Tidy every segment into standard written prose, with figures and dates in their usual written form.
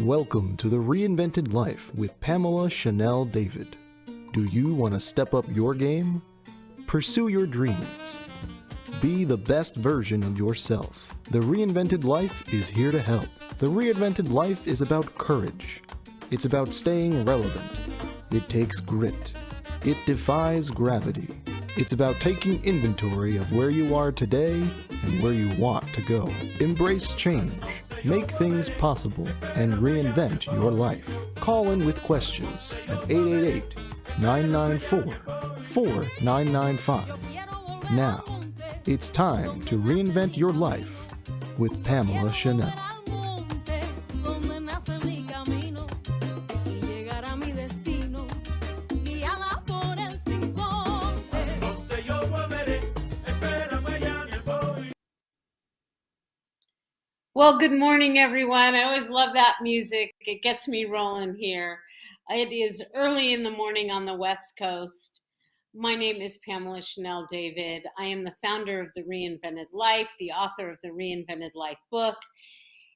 Welcome to the Reinvented Life with Pamela Chanel David. Do you want to step up your game? Pursue your dreams. Be the best version of yourself. The Reinvented Life is here to help. The Reinvented Life is about courage. It's about staying relevant. It takes grit. It defies gravity. It's about taking inventory of where you are today and where you want to go. Embrace change. Make things possible and reinvent your life. Call in with questions at 888-994-4995. Now, it's time to reinvent your life with Pamela Chanel. Well, good morning, everyone. I always love that music. It gets me rolling here. It is early in the morning on the West Coast. My name is Pamela Chanel David. I am the founder of The Reinvented Life, the author of the Reinvented Life book.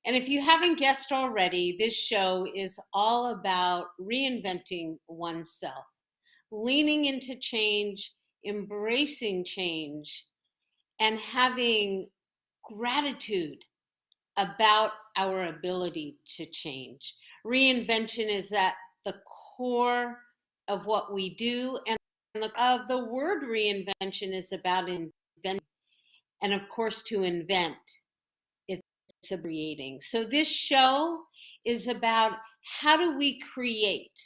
And if you haven't guessed already, this show is all about reinventing oneself, leaning into change, embracing change, and having gratitude about our ability to change. Reinvention is at the core of what we do, and the word reinvention is about inventing, and of course to invent, it's creating. So this show is about how do we create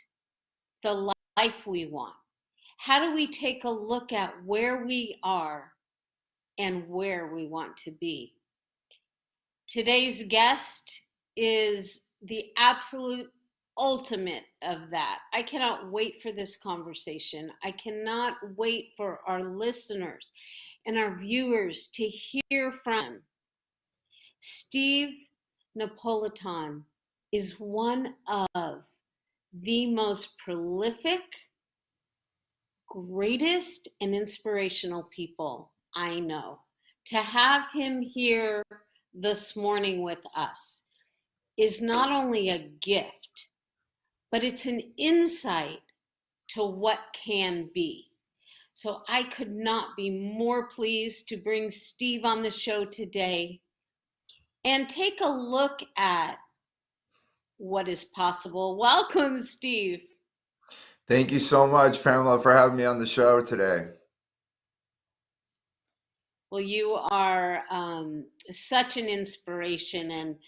the life we want? How do we take a look at where we are and where we want to be? Today's guest is the absolute ultimate of that. I cannot wait for this conversation. I cannot wait for our listeners and our viewers to hear from Steve Napolitan. Is one of the most prolific, greatest, and inspirational people I know. To have him here this morning with us is not only a gift, but it's an insight to what can be. So I could not be more pleased to bring Steve on the show today and take a look at what is possible. Welcome, Steve. Thank you so much, Pamela, for having me on the show today. Well, you are such an inspiration. And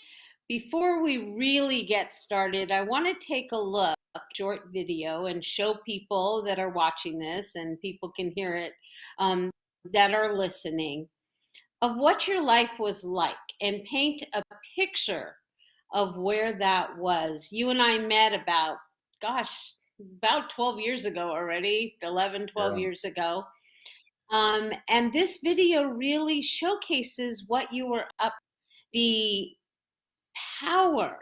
before we really get started, I want to take a look, a short video, and show people that are watching this, and people can hear it, that are listening, of what your life was like, and paint a picture of where that was. You and I met about 12 years ago already, 11, 12 years ago. And this video really showcases what you were up, the power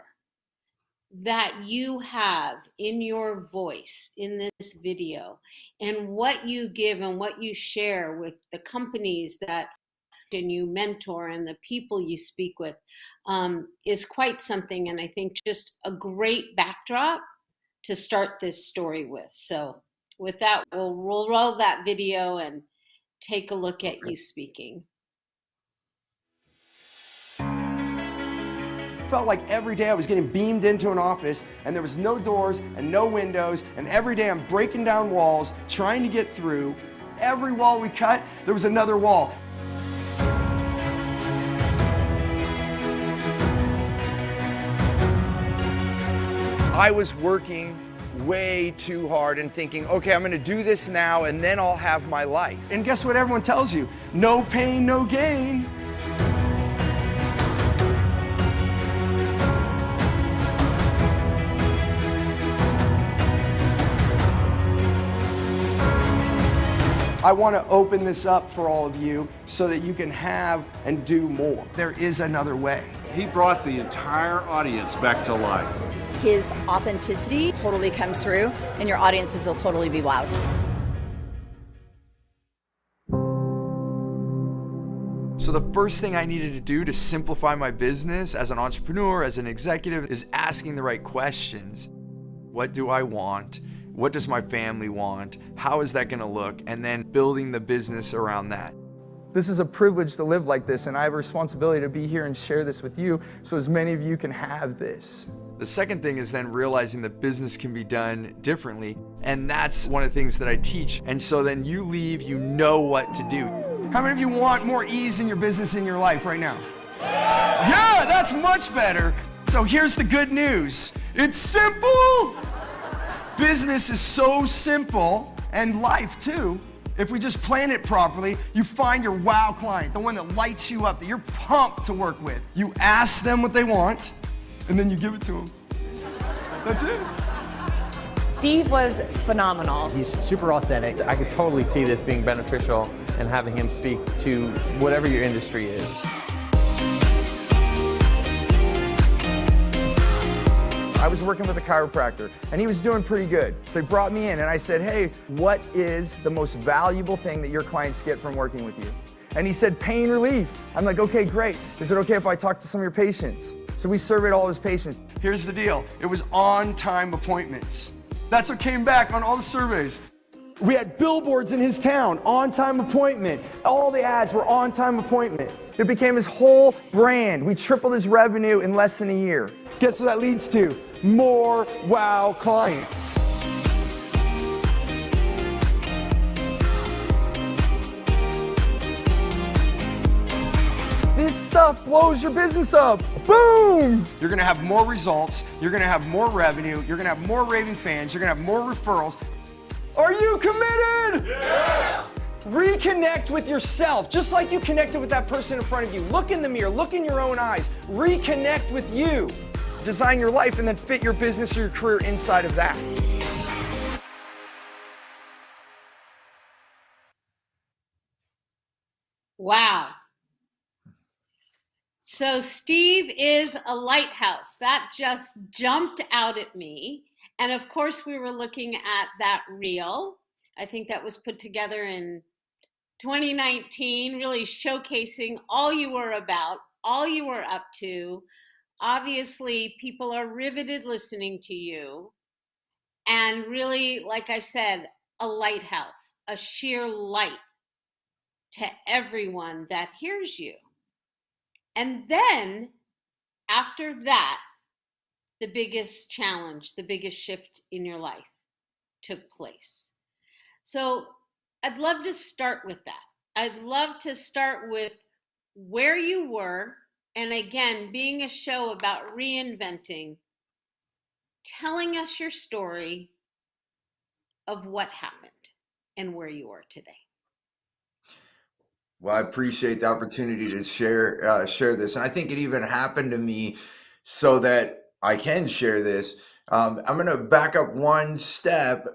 that you have in your voice in this video, and what you give and what you share with the companies that you mentor and the people you speak with, is quite something. And I think just a great backdrop to start this story with. So with that, we'll roll that video and take a look at you speaking. Felt like every day I was getting beamed into an office and there was no doors and no windows, and every day I'm breaking down walls, trying to get through. Every wall we cut, there was another wall. I was working way too hard and thinking, okay, I'm gonna do this now and then I'll have my life. And guess what everyone tells you? No pain, no gain. I want to open this up for all of you so that you can have and do more. There is another way. He brought the entire audience back to life. His authenticity totally comes through, and your audiences will totally be wowed. So the first thing I needed to do to simplify my business as an entrepreneur, as an executive, is asking the right questions. What do I want? What does my family want? How is that going to look? And then building the business around that. This is a privilege to live like this, and I have a responsibility to be here and share this with you so as many of you can have this. The second thing is then realizing that business can be done differently, and that's one of the things that I teach. And so then you leave, you know what to do. How many of you want more ease in your business, in your life right now? Yeah, that's much better. So here's the good news. It's simple. Business is so simple, and life too. If we just plan it properly, you find your wow client, the one that lights you up, that you're pumped to work with. You ask them what they want, and then you give it to them. That's it. Steve was phenomenal. He's super authentic. I could totally see this being beneficial and having him speak to whatever your industry is. I was working with a chiropractor, and he was doing pretty good. So he brought me in, and I said, hey, what is the most valuable thing that your clients get from working with you? And he said, pain relief. I'm like, okay, great. Is it okay if I talk to some of your patients? So we surveyed all of his patients. Here's the deal. It was on-time appointments. That's what came back on all the surveys. We had billboards in his town, on-time appointment. All the ads were on-time appointment. It became his whole brand. We tripled his revenue in less than a year. Guess what that leads to? More wow clients. This stuff blows your business up. Boom! You're gonna have more results, you're gonna have more revenue, you're gonna have more raving fans, you're gonna have more referrals. Are you committed? Yes! Reconnect with yourself, just like you connected with that person in front of you. Look in the mirror, look in your own eyes. Reconnect with you. Design your life and then fit your business or your career inside of that. Wow. So Steve is a lighthouse. That just jumped out at me. And of course, we were looking at that reel. I think that was put together in 2019, really showcasing all you were about, all you were up to. Obviously, people are riveted listening to you. And really, like I said, a lighthouse, a sheer light to everyone that hears you. And then after that, the biggest challenge, the biggest shift in your life took place. So I'd love to start with that. I'd love to start with where you were. And again, being a show about reinventing, telling us your story of what happened and where you are today. Well, I appreciate the opportunity to share this, and I think it even happened to me so that I can share this. I'm going to back up one step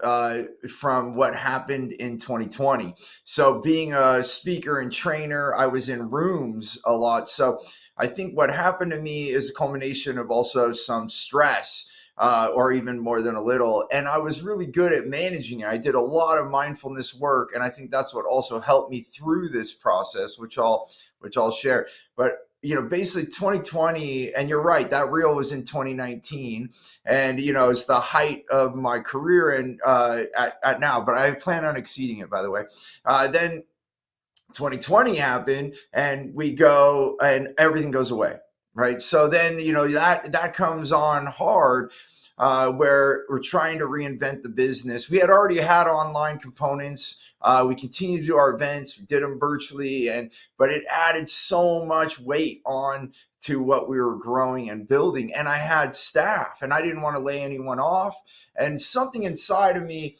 from what happened in 2020. So, being a speaker and trainer, I was in rooms a lot. So, I think what happened to me is a culmination of also some stress. Or even more than a little. And I was really good at managing it. I did a lot of mindfulness work. And I think that's what also helped me through this process, which I'll share. But, you know, basically 2020, and you're right, that reel was in 2019. And, you know, it's the height of my career and at now, but I plan on exceeding it, by the way. Then 2020 happened and we go and everything goes away. Right. So then, you know, that comes on hard where we're trying to reinvent the business. We had already had online components. We continued to do our events. We did them virtually. But it added so much weight on to what we were growing and building. And I had staff and I didn't want to lay anyone off. And something inside of me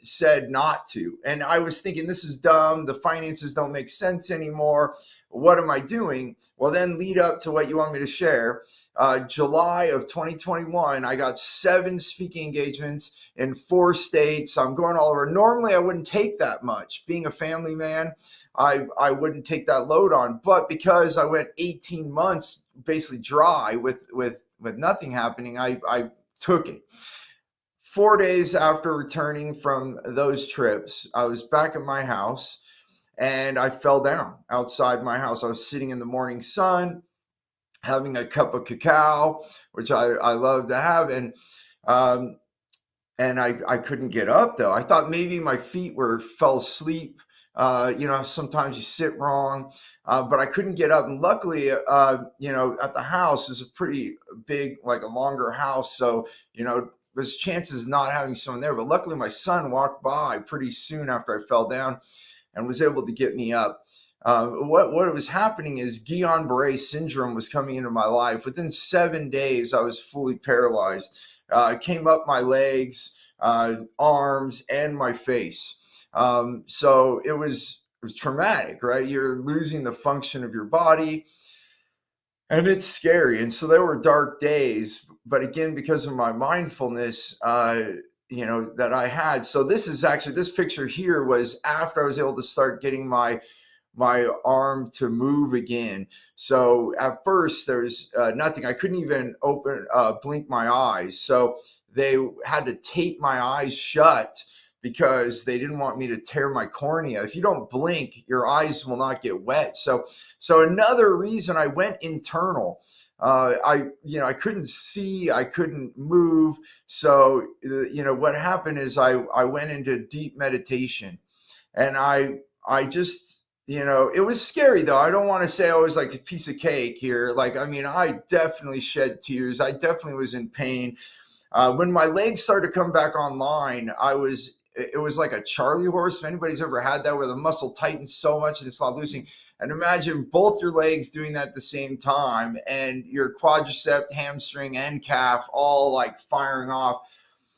said not to. And I was thinking, this is dumb. The finances don't make sense anymore. What am I doing? Well, then lead up to what you want me to share. July of 2021, I got 7 speaking engagements in 4 states. I'm going all over. Normally, I wouldn't take that much. Being a family man, I wouldn't take that load on. But because I went 18 months basically dry with nothing happening, I took it. 4 days after returning from those trips, I was back at my house. and I fell down outside my house. I was sitting in the morning sun, having a cup of cacao, which I love to have. Um, and I couldn't get up though. I thought maybe my feet fell asleep. Sometimes you sit wrong, but I couldn't get up. And luckily, at the house is a pretty big, like a longer house. So, there's chances not having someone there. But luckily my son walked by pretty soon after I fell down and was able to get me up. What was happening is Guillain-Barré syndrome was coming into my life. Within 7 days, I was fully paralyzed. It came up my legs, arms, and my face. So it was traumatic, right? You're losing the function of your body, and it's scary. And so there were dark days, but again, because of my mindfulness, that I had. So this picture here was after I was able to start getting my arm to move again. So at first there's nothing. I couldn't even blink my eyes. So they had to tape my eyes shut because they didn't want me to tear my cornea. If you don't blink, your eyes will not get wet. So another reason I went internal. I couldn't see, I couldn't move. So, what happened is I went into deep meditation, and I just, it was scary though. I don't want to say I was like a piece of cake here. I definitely shed tears. I definitely was in pain. When my legs started to come back online, it was like a Charlie horse. If anybody's ever had that, where the muscle tightens so much and it's not loosening. And imagine both your legs doing that at the same time, and your quadricep, hamstring, and calf all like firing off.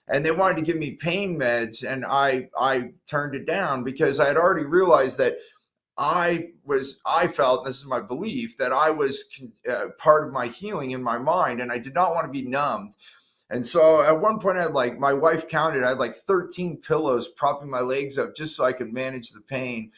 And they wanted to give me pain meds, and I turned it down because I had already realized that I felt, and this is my belief, that I was part of my healing in my mind, and I did not want to be numbed. And so at one point, I had my wife counted, I had 13 pillows propping my legs up just so I could manage the pain,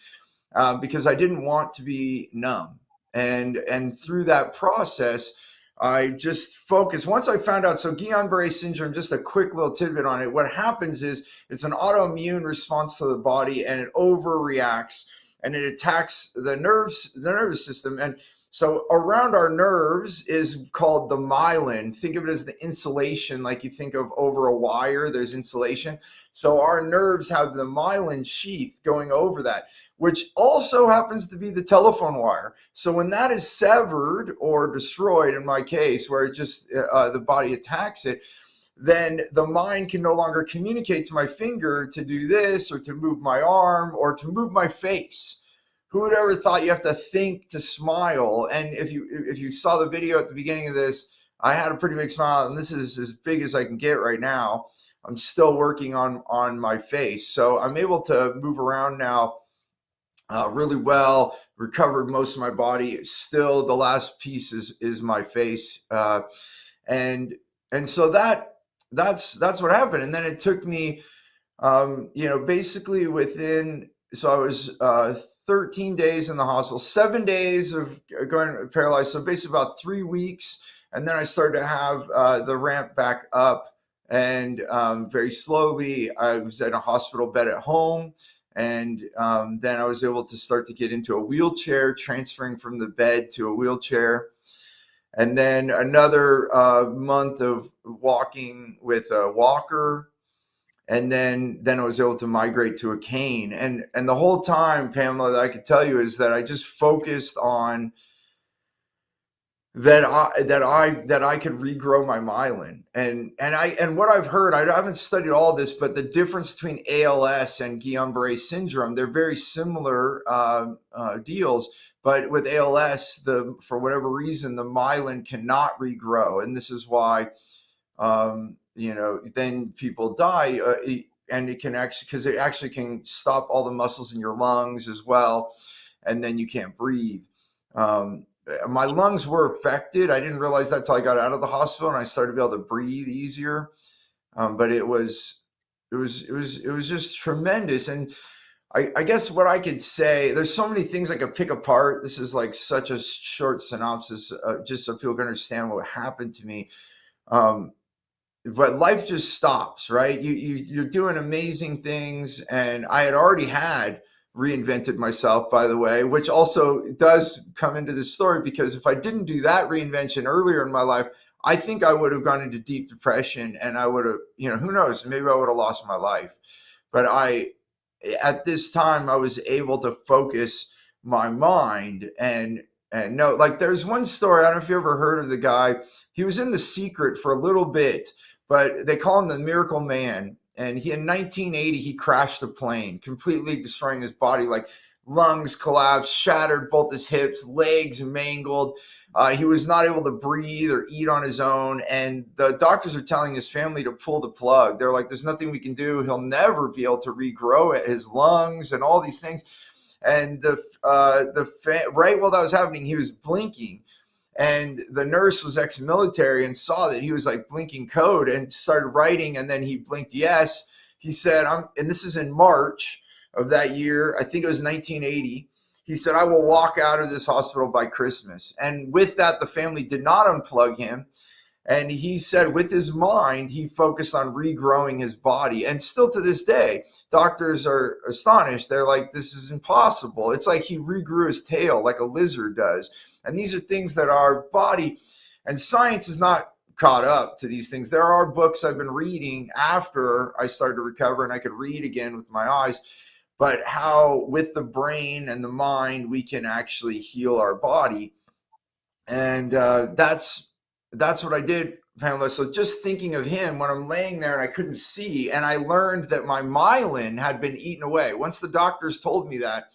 because I didn't want to be numb. And through that process, I just focused. Once I found out, so Guillain-Barré syndrome, just a quick little tidbit on it. What happens is it's an autoimmune response to the body, and it overreacts, and it attacks the nervous system. And so around our nerves is called the myelin. Think of it as the insulation, like you think of over a wire, there's insulation. So our nerves have the myelin sheath going over that, which also happens to be the telephone wire. So when that is severed or destroyed, in my case, where it just the body attacks it, then the mind can no longer communicate to my finger to do this, or to move my arm, or to move my face. Who would ever thought you have to think to smile? And if you saw the video at the beginning of this, I had a pretty big smile, and this is as big as I can get right now. I'm still working on my face. So I'm able to move around now really well, recovered most of my body. Still, the last piece is my face. And so that's what happened. And then it took me, basically so I was 13 days in the hospital, 7 days of going paralyzed. So basically about 3 weeks. And then I started to have the ramp back up, and very slowly I was in a hospital bed at home. And then I was able to start to get into a wheelchair, transferring from the bed to a wheelchair. And then another month of walking with a walker. And then I was able to migrate to a cane. And the whole time, Pamela, that I could tell you is that I just focused on that I could regrow my myelin. And what I've heard, I haven't studied all this, but the difference between ALS and Guillain-Barré syndrome, they're very similar deals. But with ALS, for whatever reason, the myelin cannot regrow, and this is why then people die, and it can actually, because it actually can stop all the muscles in your lungs as well, and then you can't breathe. My lungs were affected. I didn't realize that till I got out of the hospital and I started to be able to breathe easier. But it was just tremendous. And I guess what I could say, there's so many things I could pick apart. This is like such a short synopsis, just so people can understand what happened to me. But life just stops, right? You're doing amazing things. And I had already had reinvented myself, by the way, which also does come into this story, because if I didn't do that reinvention earlier in my life, I think I would have gone into deep depression, and I would have, who knows, maybe I would have lost my life. But at this time, I was able to focus my mind and no, like there's one story. I don't know if you ever heard of the guy. He was in The Secret for a little bit, but they call him the Miracle Man. And in 1980, he crashed the plane, completely destroying his body, like lungs collapsed, shattered both his hips, legs mangled. He was not able to breathe or eat on his own. And the doctors are telling his family to pull the plug. They're like, there's nothing we can do. He'll never be able to regrow his lungs and all these things. And right while that was happening, he was blinking. And the nurse was ex-military and saw that he was like blinking code and started writing. And then he blinked yes. He said, and this is in March of that year, I think it was 1980. He said, I will walk out of this hospital by Christmas. And with that, the family did not unplug him. And he said with his mind, he focused on regrowing his body. And still to this day, doctors are astonished. They're like, this is impossible. It's like he regrew his tail like a lizard does. And these are things that our body and science is not caught up to these things. There are books I've been reading after I started to recover and I could read again with my eyes, but how with the brain and the mind, we can actually heal our body. And that's what I did, Pamela. So just thinking of him when I'm laying there and I couldn't see, and I learned that my myelin had been eaten away. Once the doctors told me that,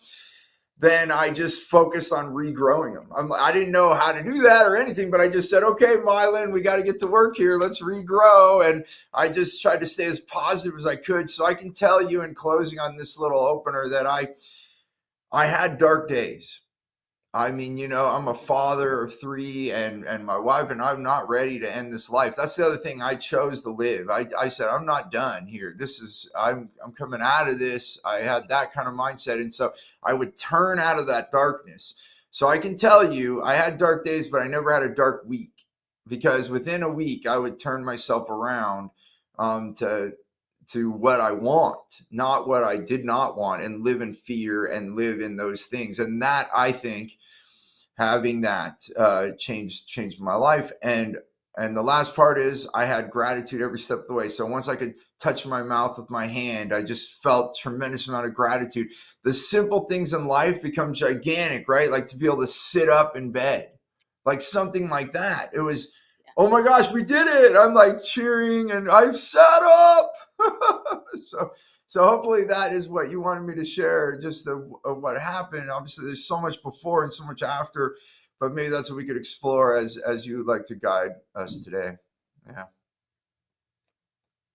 then I just focused on regrowing them. I didn't know how to do that or anything, but I just said, okay, myelin, we got to get to work here. Let's regrow. And I just tried to stay as positive as I could. So I can tell you in closing on this little opener that I had dark days. I mean, I'm a father of 3 and my wife and I'm not ready to end this life. That's the other thing. I chose to live. I said, I'm not done here. I'm coming out of this. I had that kind of mindset. And so I would turn out of that darkness. So I can tell you I had dark days, but I never had a dark week, because within a week I would turn myself around to what I want, not what I did not want, and live in fear and live in those things. And that, I think, having that changed my life. And the last part is I had gratitude every step of the way. So once I could touch my mouth with my hand, I just felt tremendous amount of gratitude. The simple things in life become gigantic, right? Like to be able to sit up in bed, like something like that. It was, oh my gosh, we did it. I'm like cheering and I've sat up. So hopefully that is what you wanted me to share, just of what happened. Obviously, there's so much before and so much after, but maybe that's what we could explore as you would like to guide us today. Yeah.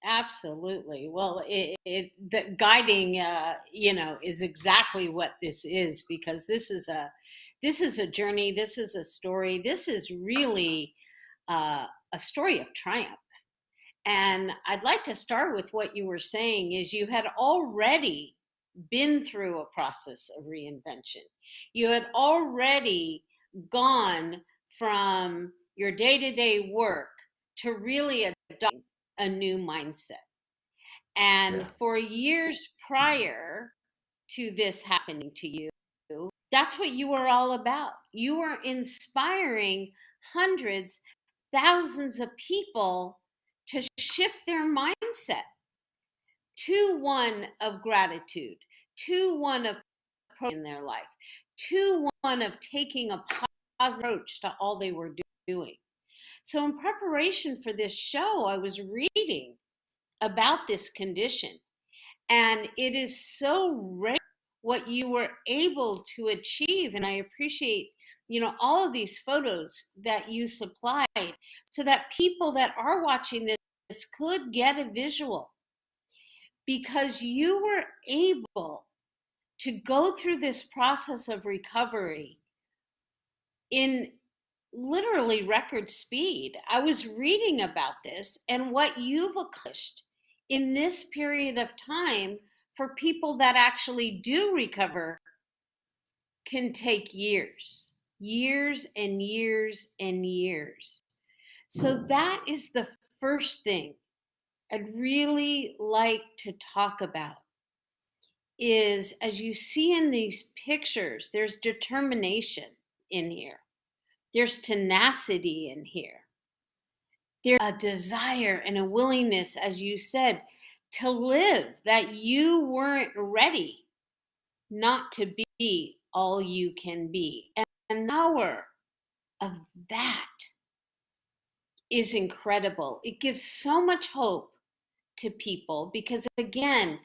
Absolutely. Well, the guiding, is exactly what this is, because this is a journey. This is a story. This is really a story of triumph. And I'd like to start with what you were saying is you had already been through a process of reinvention. You had already gone from your day-to-day work to really adopting a new mindset. And for years prior to this happening to you, that's what you were all about. You were inspiring hundreds, thousands of people to shift their mindset to one of gratitude, to one of in their life, to one of taking a positive approach to all they were doing. So in preparation for this show, I was reading about this condition, and it is so rare what you were able to achieve. And I appreciate all of these photos that you supplied so that people that are watching this could get a visual, because you were able to go through this process of recovery in literally record speed. I was reading about this and what you've accomplished in this period of time for people that actually do recover can take years and years and years. So that is the first thing I'd really like to talk about is, as you see in these pictures, there's determination in here. There's tenacity in here. There's a desire and a willingness, as you said, to live, that you weren't ready not to be all you can be. And the power of that is incredible. It gives so much hope to people because, again,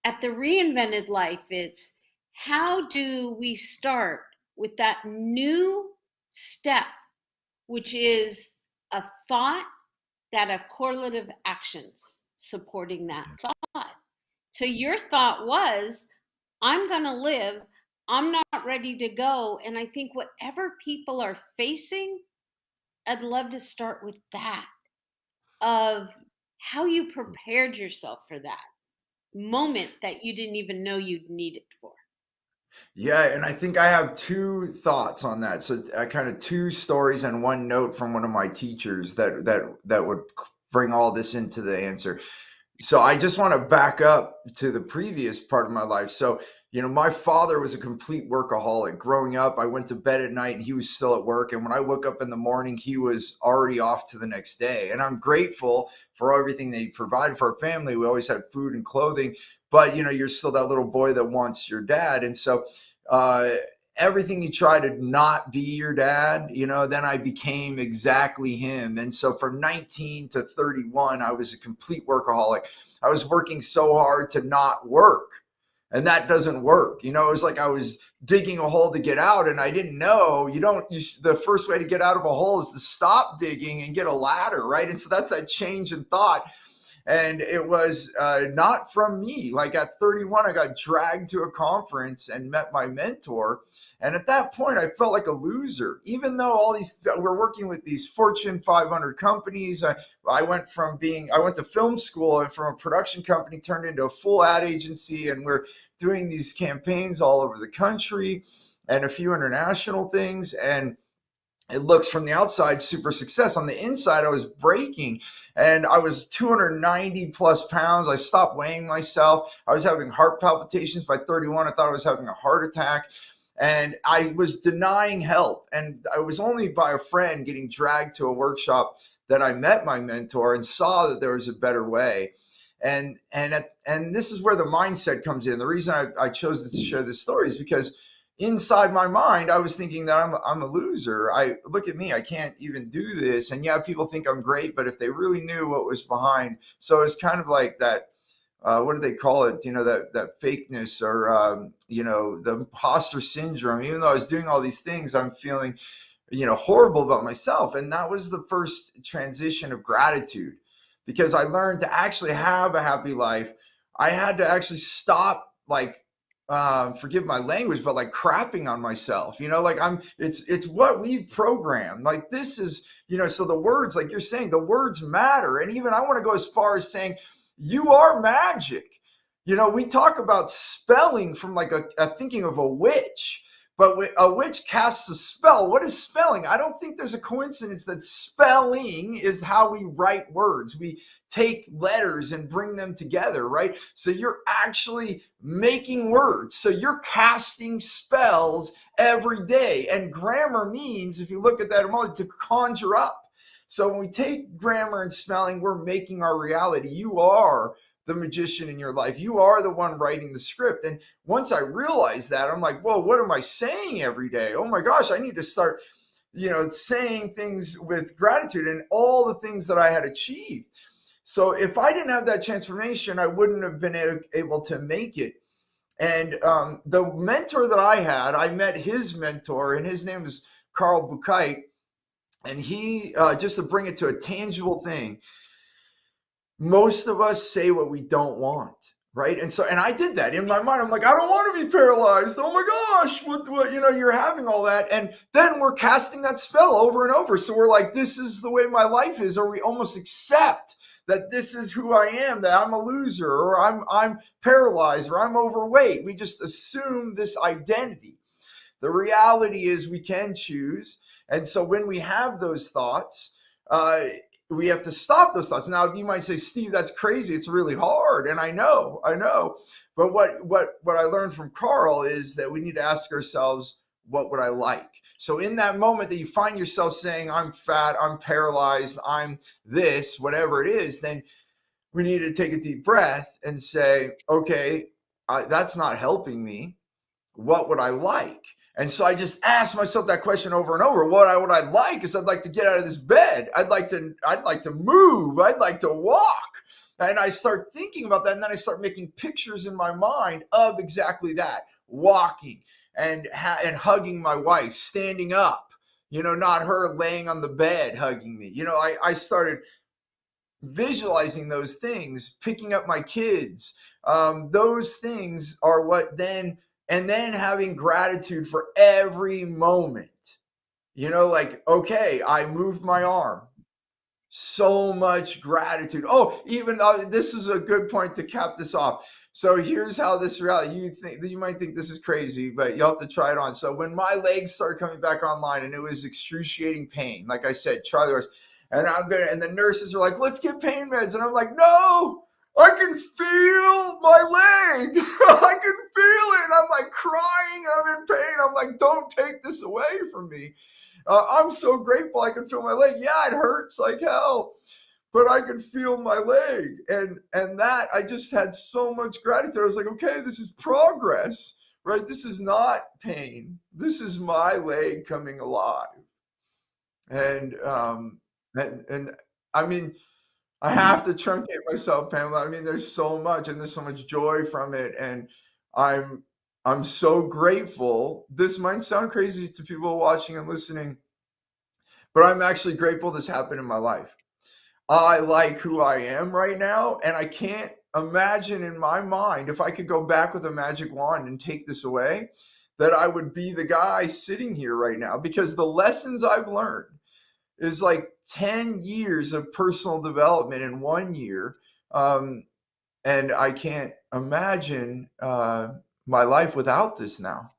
at the Reinvented Life, it's how do we start with that new step, which is a thought that have correlative actions supporting that thought. So your thought was, I'm going to live, I'm not ready to go. And I think whatever people are facing, I'd love to start with that, of how you prepared yourself for that moment that you didn't even know you'd need it for. Yeah, and I think I have two thoughts on that. So kind of two stories and one note from one of my teachers that would bring all this into the answer. So I just want to back up to the previous part of my life. So, my father was a complete workaholic. Growing up, I went to bed at night and he was still at work. And when I woke up in the morning, he was already off to the next day. And I'm grateful for everything that he provided for our family. We always had food and clothing, but you're still that little boy that wants your dad. And so everything you try to not be your dad, then I became exactly him. And so from 19 to 31, I was a complete workaholic. I was working so hard to not work. And that doesn't work. It was like I was digging a hole to get out, and I didn't know the first way to get out of a hole is to stop digging and get a ladder, right? And so that's that change in thought. And it was not from me. Like at 31, I got dragged to a conference and met my mentor. And at that point, I felt like a loser, even though we're working with these Fortune 500 companies. I went to film school, and from a production company turned into a full ad agency. And we're doing these campaigns all over the country and a few international things. And it looks from the outside super success. On the inside, I was breaking, and I was 290 plus pounds. I stopped weighing myself. I was having heart palpitations. By 31, I thought I was having a heart attack, and I was denying help. And I was only by a friend getting dragged to a workshop that I met my mentor and saw that there was a better way. And this is where the mindset comes in. The reason I chose to share this story is because inside my mind, I was thinking that I'm a loser. Look at me, I can't even do this. And yeah, people think I'm great, but if they really knew what was behind. So it's kind of like that, what do they call it? That fakeness, or, the imposter syndrome. Even though I was doing all these things, I'm feeling, horrible about myself. And that was the first transition of gratitude, because I learned to actually have a happy life. I had to actually stop, forgive my language, but like crapping on myself, it's what we program. Like this is, so the words, like you're saying, the words matter. And even I want to go as far as saying, you are magic. We talk about spelling from like a thinking of a witch, but a witch casts a spell. What is spelling? I don't think there's a coincidence that spelling is how we write words. We take letters and bring them together, right? So you're actually making words. So you're casting spells every day. And grammar means, if you look at that emoji, to conjure up. So when we take grammar and spelling, we're making our reality. You are the magician in your life. You are the one writing the script. And once I realized that, I'm like, whoa, what am I saying every day? Oh my gosh, I need to start, saying things with gratitude and all the things that I had achieved. So if I didn't have that transformation, I wouldn't have been able to make it. And the mentor that I had, I met his mentor, and his name is Carl Buchheit. And he, just to bring it to a tangible thing, most of us say what we don't want, right? And I did that in my mind. I'm like, I don't want to be paralyzed. Oh my gosh, what you're having all that. And then we're casting that spell over and over. So we're like, this is the way my life is, or we almost accept that this is who I am, that I'm a loser, or I'm paralyzed, or I'm overweight. We just assume this identity. The reality is we can choose. And so when we have those thoughts, we have to stop those thoughts. Now, you might say, Steve, that's crazy. It's really hard. And I know. But what I learned from Carl is that we need to ask ourselves, what would I like? So in that moment that you find yourself saying, I'm fat, I'm paralyzed, I'm this, whatever it is, then we need to take a deep breath and say, okay, that's not helping me. What would I like? And so I just asked myself that question over and over. What I'd like is I'd like to get out of this bed. I'd like to move. I'd like to walk. And I start thinking about that. And then I start making pictures in my mind of exactly that, walking and hugging my wife, standing up, not her laying on the bed hugging me. I started visualizing those things, picking up my kids. Those things are what then, and then having gratitude for every moment. Okay, I moved my arm. So much gratitude. Oh, even this is a good point to cap this off. So here's how this reality, you might think this is crazy, but you'll have to try it on. So when my legs started coming back online and it was excruciating pain, like I said, try the rest. And the nurses are like, let's get pain meds. And I'm like, no, I can feel my leg. I can feel it. And I'm like crying. I'm in pain. I'm like, don't take this away from me. I'm so grateful I can feel my leg. Yeah, it hurts like hell, but I can feel my leg. And that, I just had so much gratitude. I was like, okay, this is progress, right? This is not pain. This is my leg coming alive. And I mean, I have to truncate myself, Pamela. I mean, there's so much, and there's so much joy from it. And I'm so grateful. This might sound crazy to people watching and listening, but I'm actually grateful this happened in my life. I like who I am right now, and I can't imagine in my mind, if I could go back with a magic wand and take this away, that I would be the guy sitting here right now, because the lessons I've learned is like 10 years of personal development in 1 year. And I can't imagine my life without this now.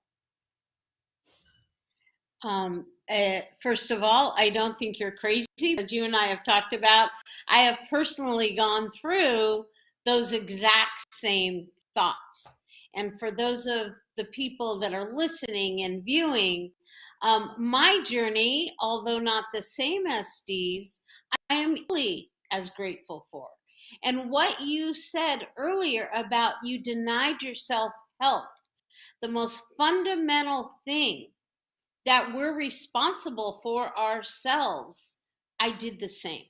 First of all, I don't think you're crazy. As you and I have talked about, I have personally gone through those exact same thoughts. And for those of the people that are listening and viewing, my journey, although not the same as Steve's, I am equally as grateful for. And what you said earlier about you denied yourself health, the most fundamental thing that we're responsible for ourselves, I did the same.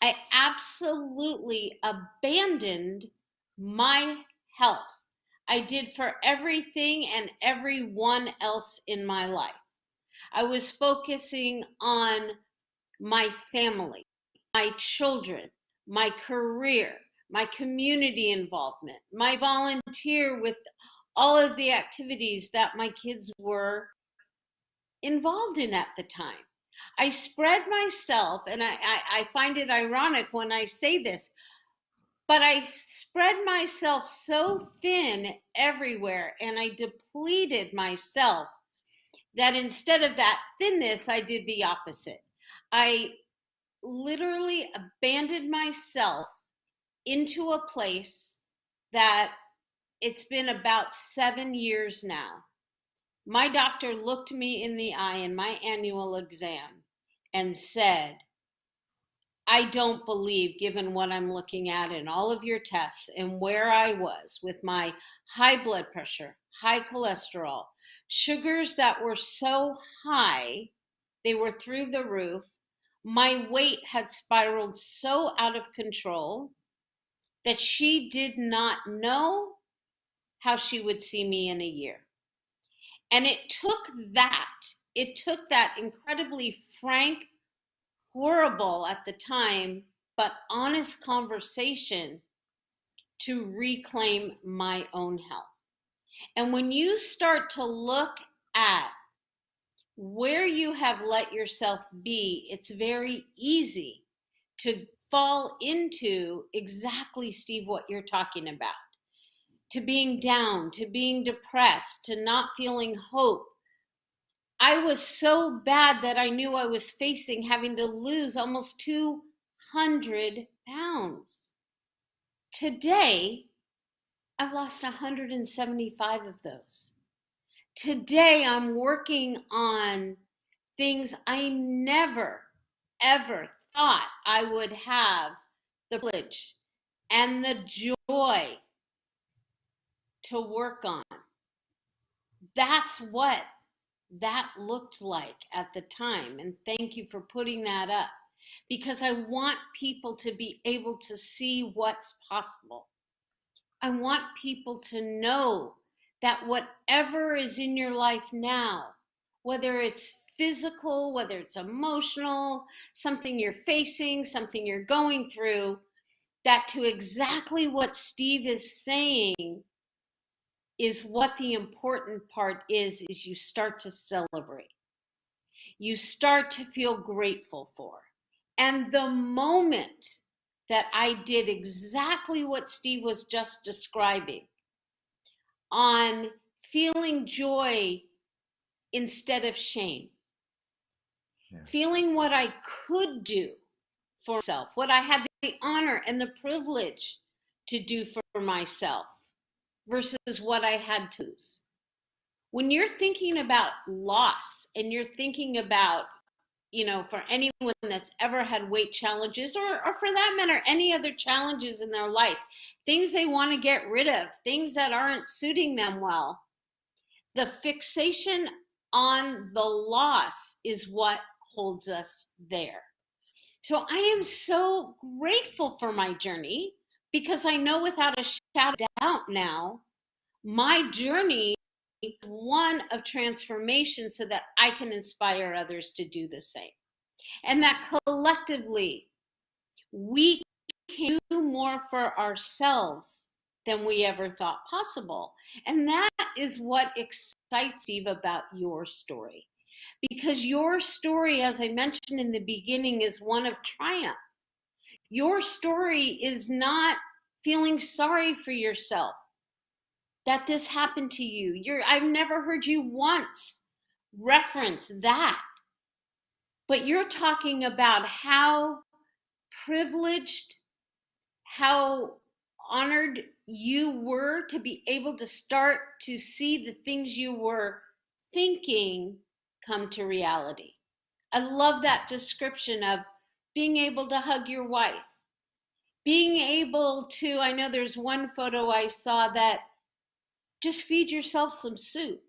I absolutely abandoned my health. I did for everything and everyone else in my life. I was focusing on my family, my children, my career, my community involvement, my volunteer with all of the activities that my kids were involved in at the time. I spread myself, and I find it ironic when I say this, but I spread myself so thin everywhere, and I depleted myself that instead of that thinness, I did the opposite. I literally abandoned myself into a place that it's been about 7 years now. My doctor looked me in the eye in my annual exam and said, I don't believe, given what I'm looking at in all of your tests and where I was with my high blood pressure, high cholesterol, sugars that were so high, they were through the roof. My weight had spiraled so out of control that she did not know how she would see me in a year. And it took that incredibly frank, horrible at the time, but honest conversation to reclaim my own health. And when you start to look at where you have let yourself be, it's very easy to fall into exactly, Steve, what you're talking about. To being down, to being depressed, to not feeling hope. I was so bad that I knew I was facing having to lose almost 2 100 pounds. Today, I've lost 175 of those. Today, I'm working on things I never, ever thought I would have the privilege and the joy to work on. That's what that looked like at the time. And thank you for putting that up, because I want people to be able to see what's possible. I want people to know that whatever is in your life now, whether it's physical, whether it's emotional, something you're facing, something you're going through, that to exactly what Steve is saying is what the important part is you start to celebrate. You start to feel grateful for. And the moment that I did exactly what Steve was just describing, on feeling joy instead of shame, feeling what I could do for myself, what I had the honor and the privilege to do for myself versus what I had to lose. When you're thinking about loss and you're thinking about, for anyone that's ever had weight challenges, or for that matter, any other challenges in their life, things they want to get rid of, things that aren't suiting them well, the fixation on the loss is what holds us there. So I am so grateful for my journey, because I know without a shadow of doubt now, my journey is one of transformation so that I can inspire others to do the same. And that collectively, we can do more for ourselves than we ever thought possible. And that is what excites Steve about your story. Because your story, as I mentioned in the beginning, is one of triumph. Your story is not feeling sorry for yourself that this happened to you. I've never heard you once reference that. But you're talking about how privileged, how honored you were to be able to start to see the things you were thinking come to reality. I love that description of being able to hug your wife, being able to, I know there's one photo I saw that just feed yourself some soup.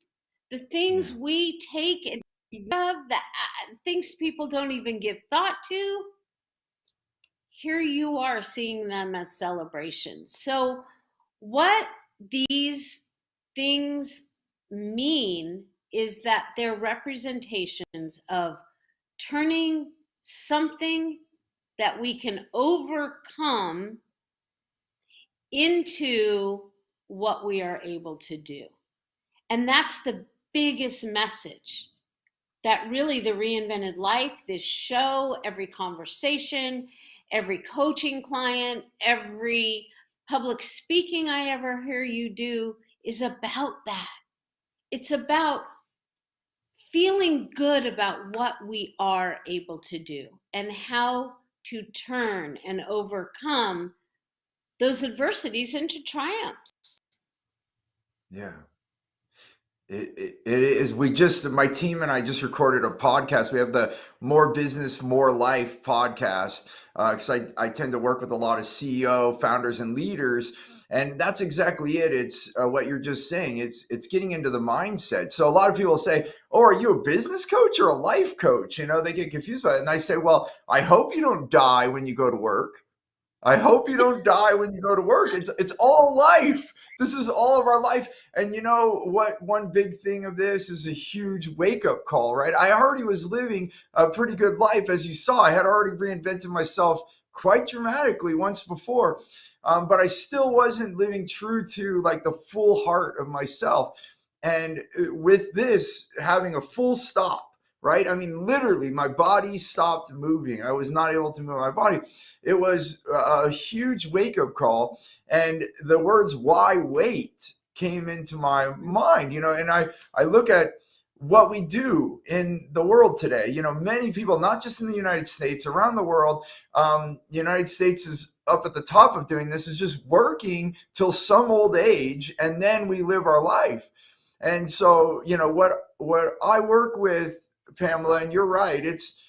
The things we take advantage of, the things people don't even give thought to, here you are seeing them as celebrations. So what these things mean is that they're representations of turning something that we can overcome into what we are able to do. And that's the biggest message that really the Reinvented Life, this show, every conversation, every coaching client, every public speaking I ever hear you do is about that. It's about feeling good about what we are able to do and how to turn and overcome those adversities into triumphs. Yeah. It is. My team and I just recorded a podcast. We have the More Business, More Life podcast, because I tend to work with a lot of CEO, founders, and leaders. And that's exactly it. It's what you're just saying. It's getting into the mindset. So a lot of people say, oh, are you a business coach or a life coach? They get confused by it. And I say, well, I hope you don't die when you go to work. I hope you don't die when you go to work. It's all life. This is all of our life. And you know what? One big thing of this is a huge wake-up call, right? I already was living a pretty good life. As you saw, I had already reinvented myself quite dramatically once before. But I still wasn't living true to like the full heart of myself. And with this, having a full stop, right? I mean, literally, my body stopped moving. I was not able to move my body. It was a huge wake-up call. And the words, why wait, came into my mind, and I look at what we do in the world today. You know, many people, not just in the United States, around the world, the United States is up at the top of doing this, is just working till some old age, and then we live our life. And so, you know, what I work with, Pamela, and you're right, it's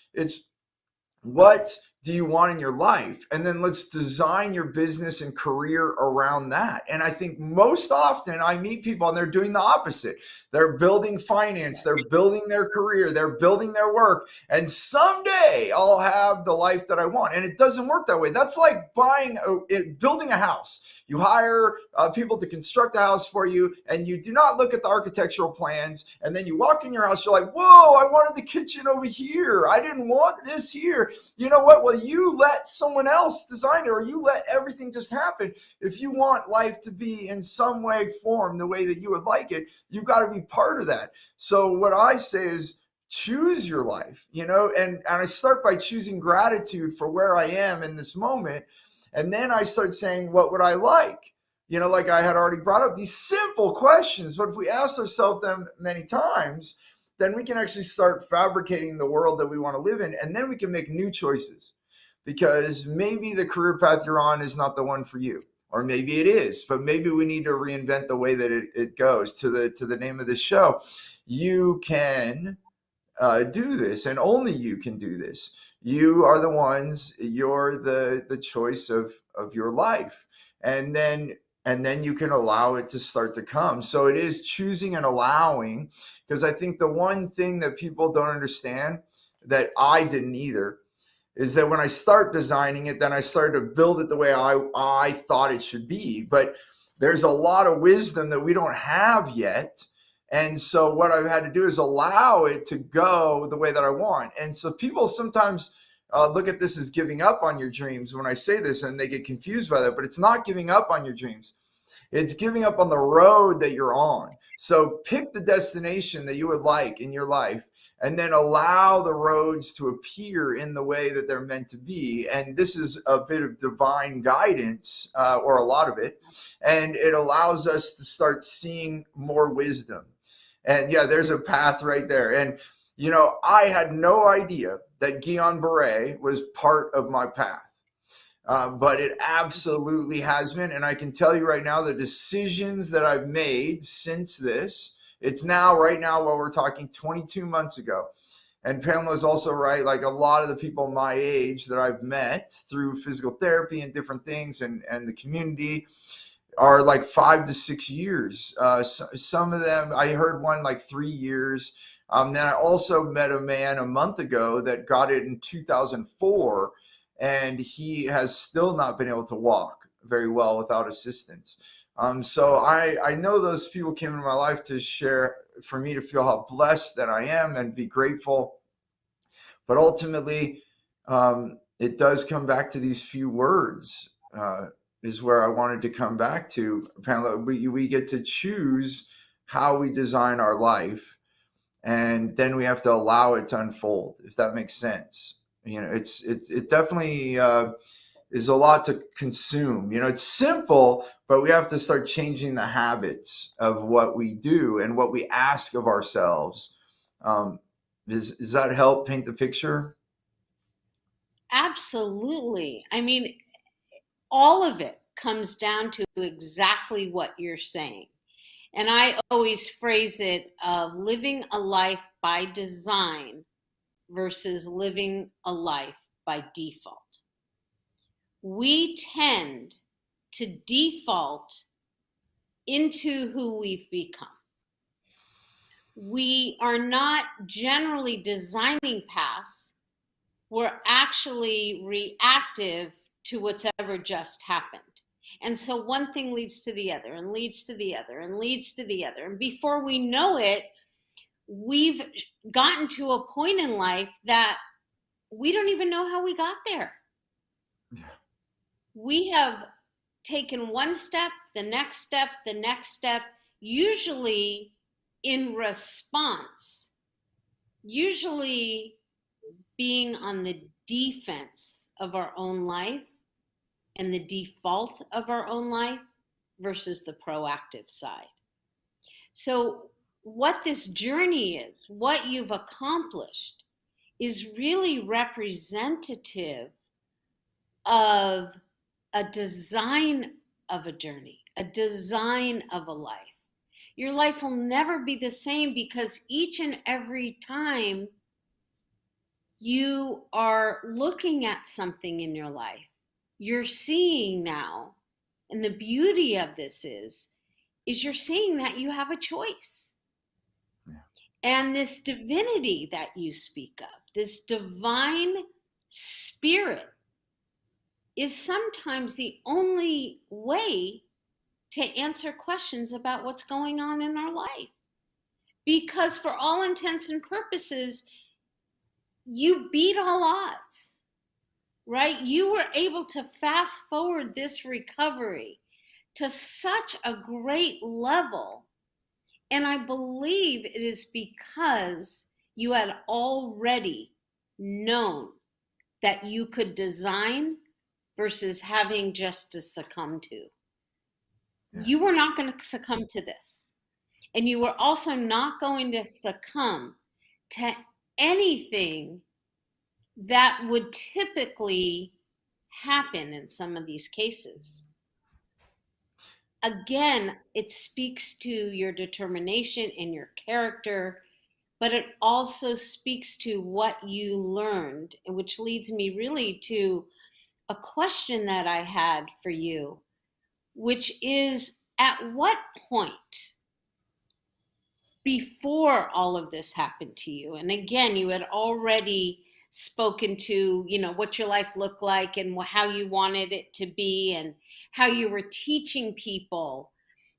what do you want in your life? And then let's design your business and career around that. And I think most often I meet people and they're doing the opposite. They're building finance, they're building their career, they're building their work. And someday I'll have the life that I want. And it doesn't work that way. That's like building a house. You hire people to construct a house for you, and you do not look at the architectural plans. And then you walk in your house, you're like, whoa, I wanted the kitchen over here. I didn't want this here. You know what? Well, you let someone else design it, or you let everything just happen. If you want life to be in some way, form the way that you would like it, you've got to be part of that. So what I say is, choose your life, you know, and I start by choosing gratitude for where I am in this moment. And then I start saying, what would I like? You know, like I had already brought up these simple questions, but if we ask ourselves them many times, then we can actually start fabricating the world that we want to live in. And then we can make new choices, because maybe the career path you're on is not the one for you, or maybe it is, but maybe we need to reinvent the way that it goes. To the name of this show, you can do this, and only you can do this. You are the ones, you're the choice of your life. And then you can allow it to start to come. So it is choosing and allowing, because I think the one thing that people don't understand, that I didn't either, is that when I start designing it, then I started to build it the way I thought it should be. But there's a lot of wisdom that we don't have yet. And so what I've had to do is allow it to go the way that I want. And so people sometimes look at this as giving up on your dreams when I say this, and they get confused by that. But it's not giving up on your dreams. It's giving up on the road that you're on. So pick the destination that you would like in your life, and then allow the roads to appear in the way that they're meant to be. And this is a bit of divine guidance, or a lot of it. And it allows us to start seeing more wisdom. And yeah, there's a path right there. And, you know, I had no idea that Guillain-Barré was part of my path. But it absolutely has been. And I can tell you right now, the decisions that I've made since this, it's now, right now, while we're talking, 22 months ago. And Pamela's also right. Like a lot of the people my age that I've met through physical therapy and different things, and the community, are like 5 to 6 years. Some of them, I heard one like 3 years. Then I also met a man a month ago that got it in 2004, and he has still not been able to walk very well without assistance. So I know those people came into my life to share, for me to feel how blessed that I am and be grateful. But ultimately, it does come back to these few words, is where I wanted to come back to. Pamela, we get to choose how we design our life, and then we have to allow it to unfold, if that makes sense. You know, it definitely is a lot to consume. You know, it's simple, but we have to start changing the habits of what we do and what we ask of ourselves. Does that help paint the picture? Absolutely. I mean, all of it comes down to exactly what you're saying. And I always phrase it of living a life by design versus living a life by default. We tend to default into who we've become. We are not generally designing paths. We're actually reactive to whatever just happened. And so one thing leads to the other, and leads to the other, and leads to the other. And before we know it, we've gotten to a point in life that we don't even know how we got there. Yeah. We have taken one step, the next step, the next step, usually in response, usually being on the defense of our own life and the default of our own life versus the proactive side. So what this journey is, what you've accomplished, is really representative of a design of a journey, a design of a life. Your life will never be the same because each and every time you are looking at something in your life, you're seeing now, and the beauty of this is you're seeing that you have a choice. Yeah. And this divinity that you speak of, this divine spirit, is sometimes the only way to answer questions about what's going on in our life. Because for all intents and purposes, you beat all odds, right? You were able to fast forward this recovery to such a great level. And I believe it is because you had already known that you could design versus having just to succumb to. Yeah. You were not going to succumb to this. And you were also not going to succumb to anything that would typically happen in some of these cases. Again, it speaks to your determination and your character, but it also speaks to what you learned, which leads me really to a question that I had for you, which is, at what point before all of this happened to you? And again, you had already spoken to, what your life looked like and how you wanted it to be and how you were teaching people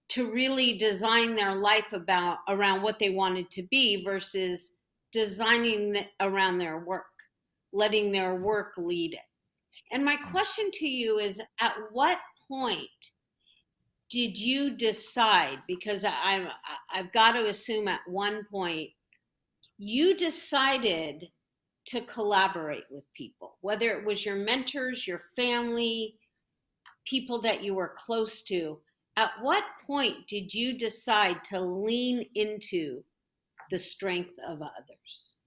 to really design their life around what they wanted to be versus designing around their work, letting their work lead it. And my question to you is, at what point did you decide, because I've got to assume at one point you decided to collaborate with people, whether it was your mentors, your family, people that you were close to. At what point did you decide to lean into the strength of others?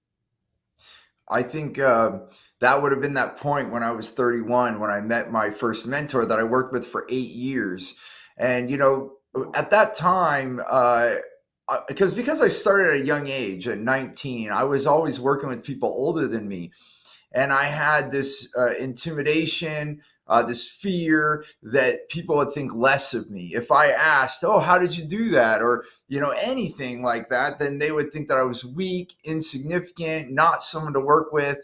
I think that would have been that point when I was 31, when I met my first mentor that I worked with for 8 years. And, at that time, because I started at a young age, at 19, I was always working with people older than me. And I had this intimidation, this fear that people would think less of me. If I asked, oh, how did you do that? Or, anything like that, then they would think that I was weak, insignificant, not someone to work with.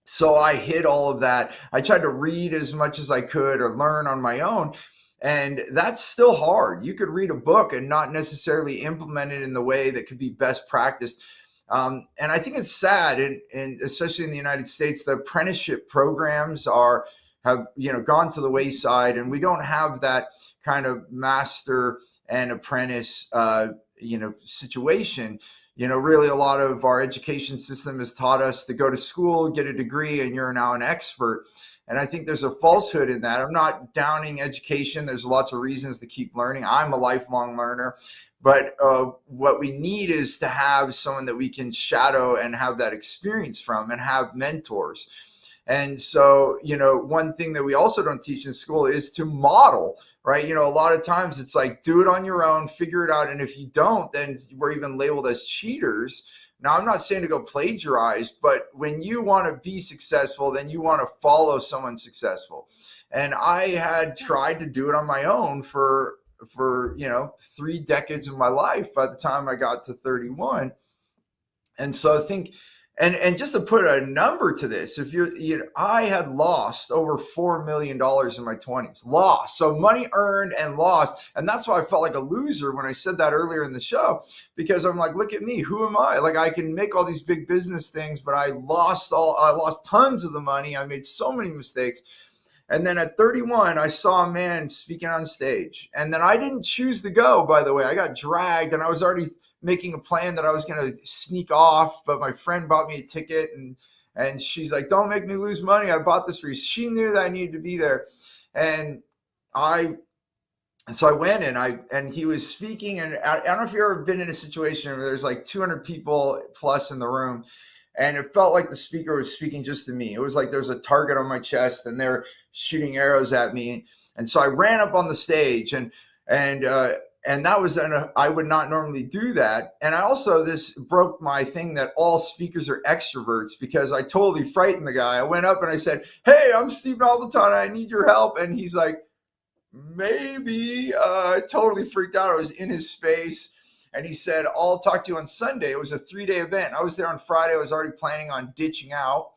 So I hid all of that. I tried to read as much as I could or learn on my own. And that's still hard. You could read a book and not necessarily implement it in the way that could be best practiced. And I think it's sad, and especially in the United States, the apprenticeship programs have gone to the wayside, and we don't have that kind of master and apprentice situation. Really a lot of our education system has taught us to go to school, get a degree, and you're now an expert. And I think there's a falsehood in that. I'm not downing education. There's lots of reasons to keep learning. I'm a lifelong learner. But what we need is to have someone that we can shadow and have that experience from, and have mentors. And so, one thing that we also don't teach in school is to model, right? A lot of times it's like, do it on your own, figure it out. And if you don't, then we're even labeled as cheaters. Now, I'm not saying to go plagiarize, but when you want to be successful, then you want to follow someone successful. And I had tried to do it on my own for 3 decades of my life by the time I got to 31. And so I think, and just to put a number to this, I had lost over $4 million in my 20s, lost. So money earned and lost. And that's why I felt like a loser when I said that earlier in the show, because I'm like, look at me, who am I? Like, I can make all these big business things, but I lost tons of the money. I made so many mistakes. And then at 31, I saw a man speaking on stage. And then I didn't choose to go, by the way. I got dragged, and I was already making a plan that I was going to sneak off. But my friend bought me a ticket, and she's like, don't make me lose money. I bought this for you. She knew that I needed to be there. And I so I went and he was speaking, and I don't know if you've ever been in a situation where there's like 200 people plus in the room, and it felt like the speaker was speaking just to me. It was like there was a target on my chest and they're shooting arrows at me. And so I ran up on the stage, and that was, I would not normally do that. And I also, this broke my thing that all speakers are extroverts, because I totally frightened the guy. I went up and I said, "Hey, I'm Steve Napolitan. I need your help." And he's like, "Maybe." I totally freaked out. I was in his space, and he said, "I'll talk to you on Sunday." It was a 3-day event. I was there on Friday. I was already planning on ditching out.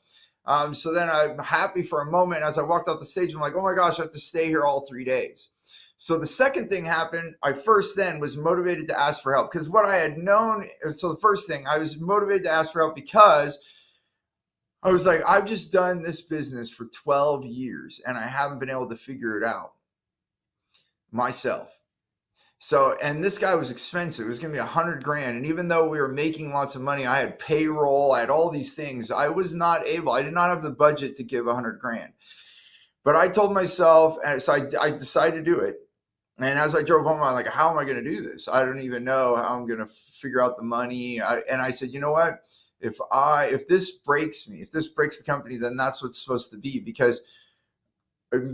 So then I'm happy for a moment. As I walked off the stage, I'm like, "Oh my gosh, I have to stay here all 3 days." So the second thing happened. I first then was motivated to ask for help, because what I had known. So the first thing, I was motivated to ask for help because I was like, I've just done this business for 12 years and I haven't been able to figure it out myself. So, and this guy was expensive. It was going to be $100,000. And even though we were making lots of money, I had payroll, I had all these things. I was not able, I did not have the budget to give $100,000. But I told myself, and so I decided to do it. And as I drove home, I'm like, how am I going to do this? I don't even know how I'm going to figure out the money. And I said, you know what? If this breaks me, if this breaks the company, then that's what's supposed to be, because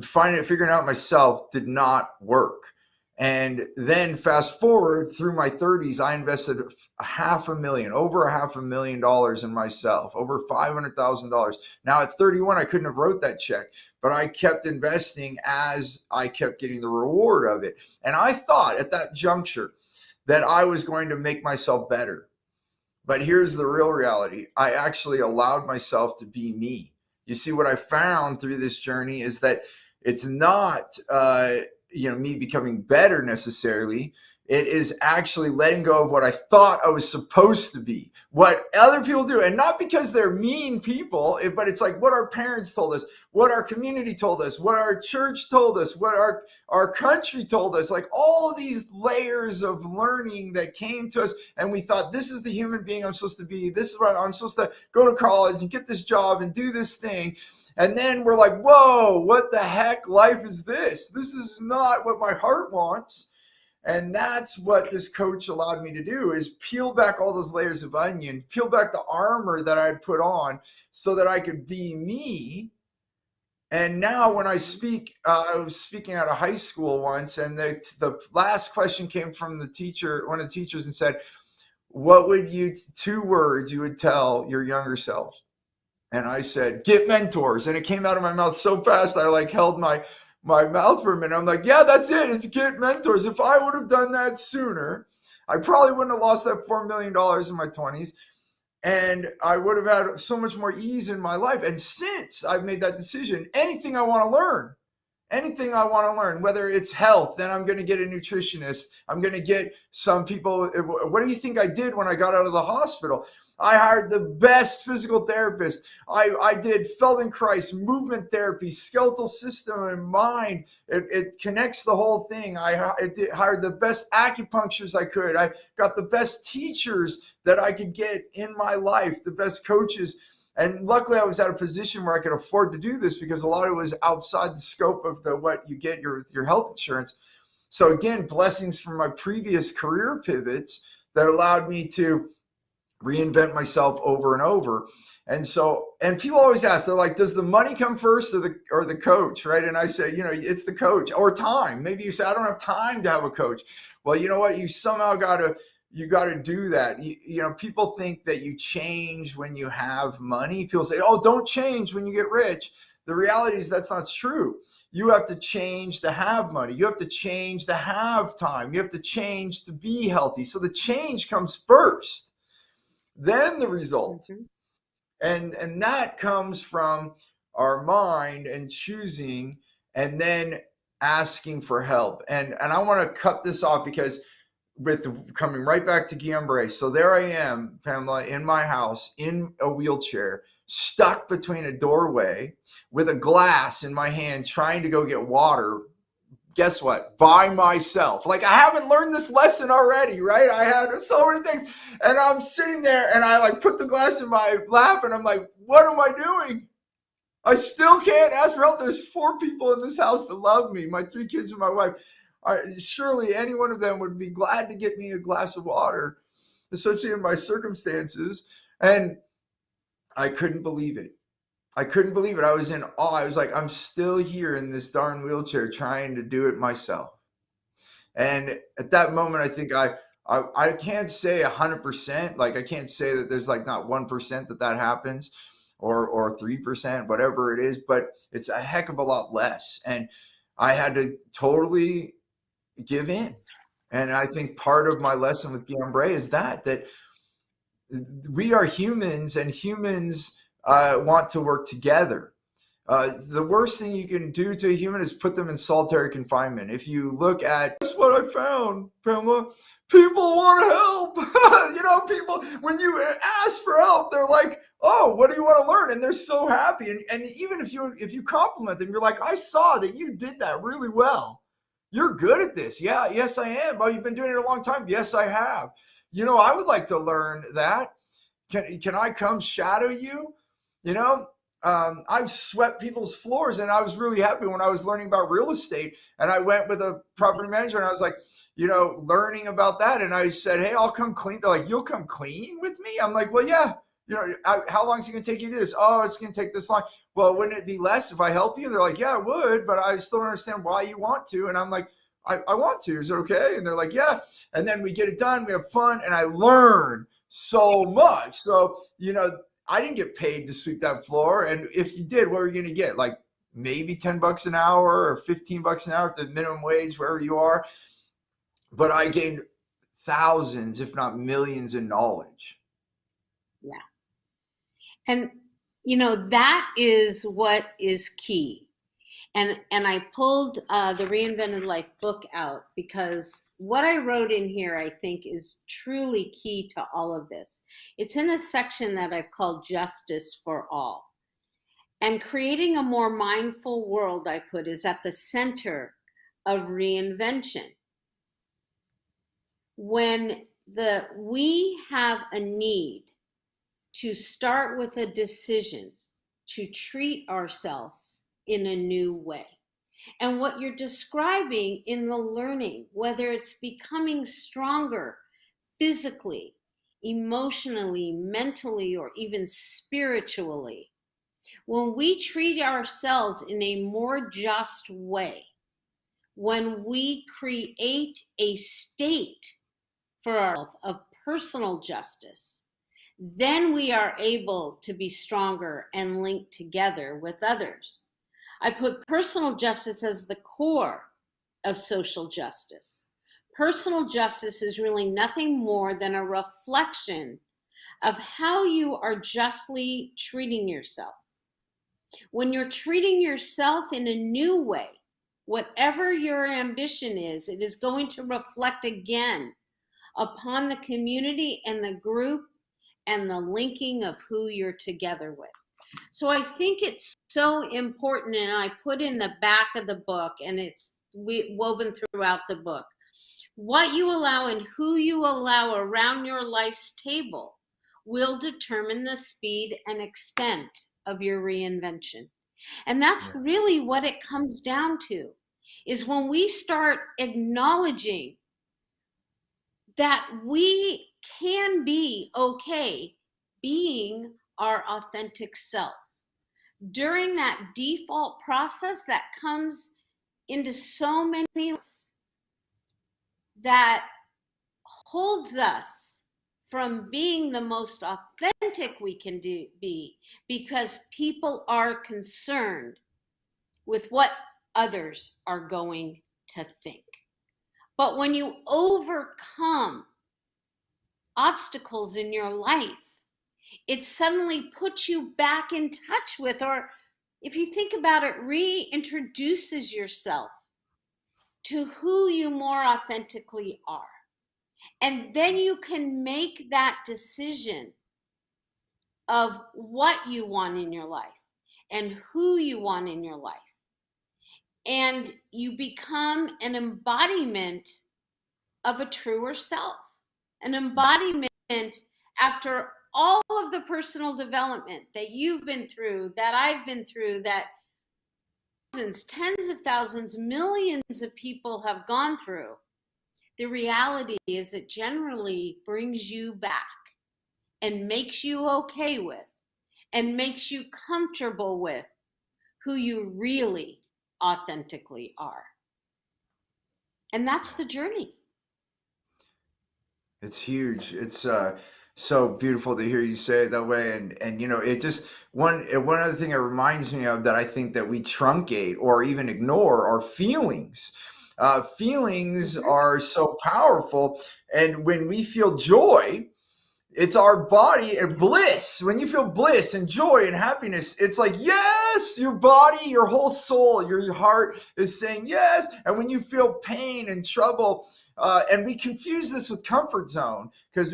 figuring out myself did not work. And then fast forward through my 30s, I invested over $500,000 in myself, over $500,000. Now at 31, I couldn't have wrote that check, but I kept investing as I kept getting the reward of it. And I thought at that juncture that I was going to make myself better. But here's the real reality. I actually allowed myself to be me. You see, what I found through this journey is that it's not, me becoming better necessarily. It is actually letting go of what I thought I was supposed to be, what other people do. And not because they're mean people, but it's like what our parents told us, what our community told us, what our church told us, what our country told us, like all of these layers of learning that came to us. And we thought, this is the human being I'm supposed to be. This is what I'm supposed to go to college and get this job and do this thing. And then we're like, whoa, what the heck life is this? This is not what my heart wants. And that's what this coach allowed me to do, is peel back all those layers of onion, peel back the armor that I'd put on so that I could be me. And now when I speak, I was speaking at a high school once, and the last question came from the teacher, one of the teachers, and said, what would 2 words you would tell your younger self? And I said, get mentors. And it came out of my mouth so fast, I held my mouth for a minute. I'm like, yeah, that's it. It's get mentors. If I would have done that sooner, I probably wouldn't have lost that $4 million in my 20s. And I would have had so much more ease in my life. And since I've made that decision, anything I want to learn, whether it's health, then I'm going to get a nutritionist. I'm going to get some people. What do you think I did when I got out of the hospital? I hired the best physical therapist. I did Feldenkrais, movement therapy, skeletal system and mind. It connects the whole thing. I hired the best acupuncturists I could. I got the best teachers that I could get in my life, the best coaches. And luckily I was at a position where I could afford to do this, because a lot of it was outside the scope of what you get your health insurance. So again, blessings from my previous career pivots that allowed me to reinvent myself over and over. And people always ask, they're like, does the money come first or the coach, right? And I say, it's the coach, or time. Maybe you say, I don't have time to have a coach. Well, you know what? You somehow got to do that. People think that you change when you have money. People say, oh, don't change when you get rich. The reality is that's not true. You have to change to have money. You have to change to have time. You have to change to be healthy. So the change comes first, then the result. And that comes from our mind and choosing, and then asking for help. And I want to cut this off, because with coming right back to Guillain-Barré. So there I am, Pamela, in my house, in a wheelchair, stuck between a doorway with a glass in my hand, trying to go get water. Guess what? By myself. I haven't learned this lesson already, right? I had so many things. And I'm sitting there and I put the glass in my lap and I'm like, what am I doing? I still can't ask for help. There's 4 people in this house that love me, my 3 kids and my wife. surely any one of them would be glad to get me a glass of water, especially in my circumstances. And I couldn't believe it. I couldn't believe it. I was in awe. I was like, I'm still here in this darn wheelchair trying to do it myself. And at that moment, I think I can't say 100%. Like, I can't say that there's like not 1% that happens, or 3%, whatever it is, but it's a heck of a lot less. And I had to totally give in. And I think part of my lesson with Guillain Barré is that we are humans, and humans want to work together. The worst thing you can do to a human is put them in solitary confinement. If you look at, that's what I found, Pamela, people want to help. You know, people, when you ask for help, they're like, oh, what do you want to learn? And they're so happy. And even if you compliment them, you're like, I saw that you did that really well. You're good at this. Yeah, yes, I am. Oh, you've been doing it a long time. Yes, I have. You know, I would like to learn that. Can I come shadow you? You know, I've swept people's floors, and I was really happy when I was learning about real estate, and I went with a property manager, and I was like, you know, learning about that. And I said, hey, I'll come clean. They're like, you'll come clean with me? I'm like, well, yeah. You know, how long is it going to take you to do this? Oh, it's going to take this long. Well, wouldn't it be less if I help you? They're like, yeah, it would, but I still don't understand why you want to. And I'm like, I want to. Is it okay? And they're like, yeah. And then we get it done. We have fun. And I learn so much. So, you know, I didn't get paid to sweep that floor. And if you did, what were you going to get? Like maybe $10 an hour or $15 an hour at the minimum wage, wherever you are. But I gained thousands, if not millions, in knowledge. Yeah. And, you know, that is what is key. And I pulled the Reinvented Life book out because what I wrote in here, I think, is truly key to all of this. It's in a section that I've called Justice for All. And creating a more mindful world, I put, is at the center of reinvention. When we have a need to start with a decision to treat ourselves in a new way. And what you're describing in the learning, whether it's becoming stronger physically, emotionally, mentally, or even spiritually, when we treat ourselves in a more just way, when we create a state for ourselves of personal justice, then we are able to be stronger and linked together with others. I put personal justice as the core of social justice. Personal justice is really nothing more than a reflection of how you are justly treating yourself. When you're treating yourself in a new way, whatever your ambition is, it is going to reflect again upon the community and the group and the linking of who you're together with. So I think it's so important, and I put in the back of the book, and it's woven throughout the book. What you allow and who you allow around your life's table will determine the speed and extent of your reinvention. And that's really what it comes down to, is when we start acknowledging that we can be okay being our authentic self. During that default process that comes into so many lives, that holds us from being the most authentic we can be, because people are concerned with what others are going to think. But when you overcome obstacles in your life, it suddenly puts you back in touch with, or if you think about it, reintroduces yourself to who you more authentically are. And then you can make that decision of what you want in your life and who you want in your life. And you become an embodiment of a truer self, an embodiment after all of the personal development that you've been through, that I've been through, that tens of thousands, millions of people have gone through, the reality is it generally brings you back and makes you okay with and makes you comfortable with who you really authentically are. And that's the journey. It's huge. It's so beautiful to hear you say it that way. And it just one other thing it reminds me of that I think that we truncate or even ignore are feelings. Feelings are so powerful, and when we feel joy, it's our body and bliss. When you feel bliss and joy and happiness, it's like, yes, your body, your whole soul, your heart is saying yes. And when you feel pain and trouble, and we confuse this with comfort zone because,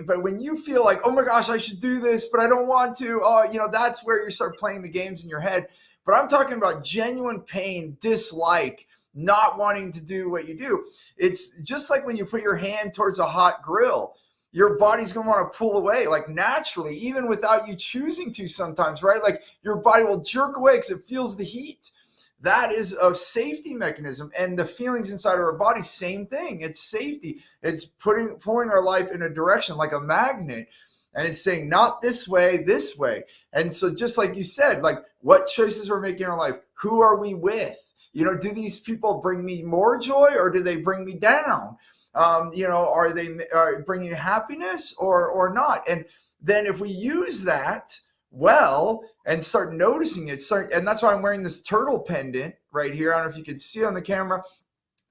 but when you feel like, oh my gosh, I should do this, but I don't want to, that's where you start playing the games in your head. But I'm talking about genuine pain, dislike, not wanting to do what you do. It's just like when you put your hand towards a hot grill, your body's going to want to pull away, like naturally, even without you choosing to sometimes, right? Like your body will jerk away because it feels the heat. That is a safety mechanism. And the feelings inside of our body, same thing. It's safety. It's pulling our life in a direction like a magnet. And it's saying, not this way, this way. And so just like you said, like what choices we're making in our life, who are we with? Do these people bring me more joy or do they bring me down? Are they bringing happiness or not? And then if we use that well and start noticing it, and that's why I'm wearing this turtle pendant right here. I don't know if you can see on the camera,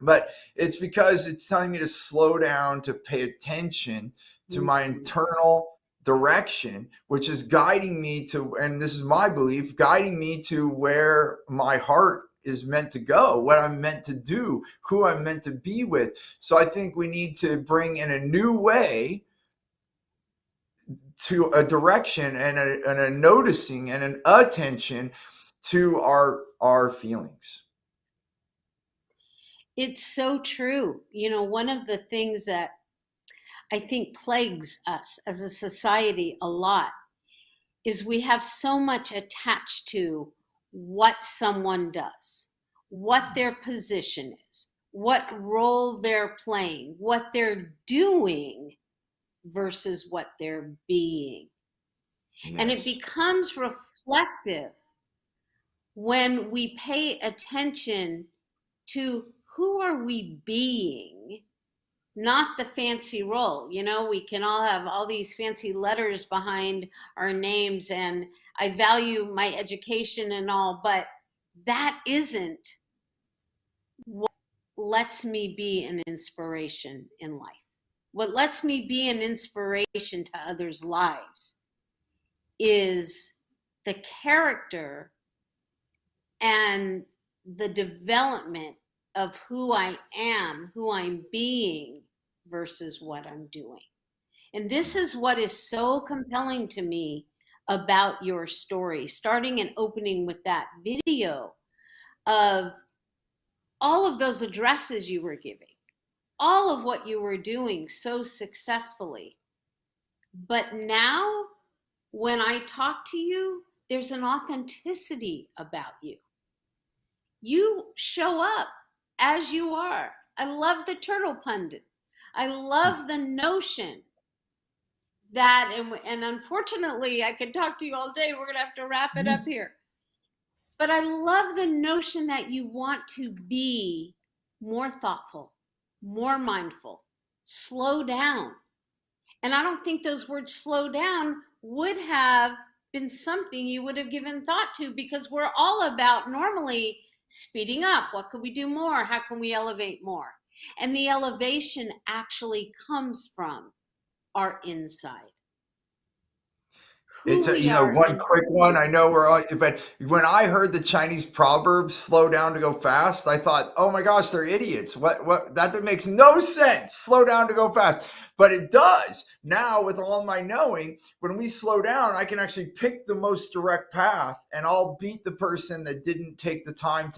but it's because it's telling me to slow down, to pay attention to my internal direction, which is guiding me to, and this is my belief, guiding me to where my heart is meant to go, what I'm meant to do, who I'm meant to be with. So I think we need to bring in a new way to a direction and a noticing and an attention to our feelings. It's so true. One of the things that I think plagues us as a society a lot is we have so much attached to what someone does, what their position is, what role they're playing, what they're doing versus what they're being. Yes. And it becomes reflective when we pay attention to who are we being, not the fancy role. We can all have all these fancy letters behind our names, and I value my education and all, but that isn't what lets me be an inspiration in life. What lets me be an inspiration to others' lives is the character and the development of who I am, who I'm being versus what I'm doing. And this is what is so compelling to me about your story, starting and opening with that video of all of those addresses you were giving, all of what you were doing so successfully. But now, when I talk to you, there's an authenticity about you. You show up as you are. I love the turtle pundit. I love the notion that, and unfortunately, I could talk to you all day. We're going to have to wrap it up here. But I love the notion that you want to be more thoughtful, more mindful, slow down. And I don't think those words slow down would have been something you would have given thought to, because we're all about normally speeding up. What could we do more? How can we elevate more? And the elevation actually comes from our inside. It's one quick one. I know we're all, but when I heard the Chinese proverb, slow down to go fast, I thought, oh my gosh, they're idiots. What, that makes no sense. Slow down to go fast. But it does. Now, with all my knowing, when we slow down, I can actually pick the most direct path, and I'll beat the person that didn't take the time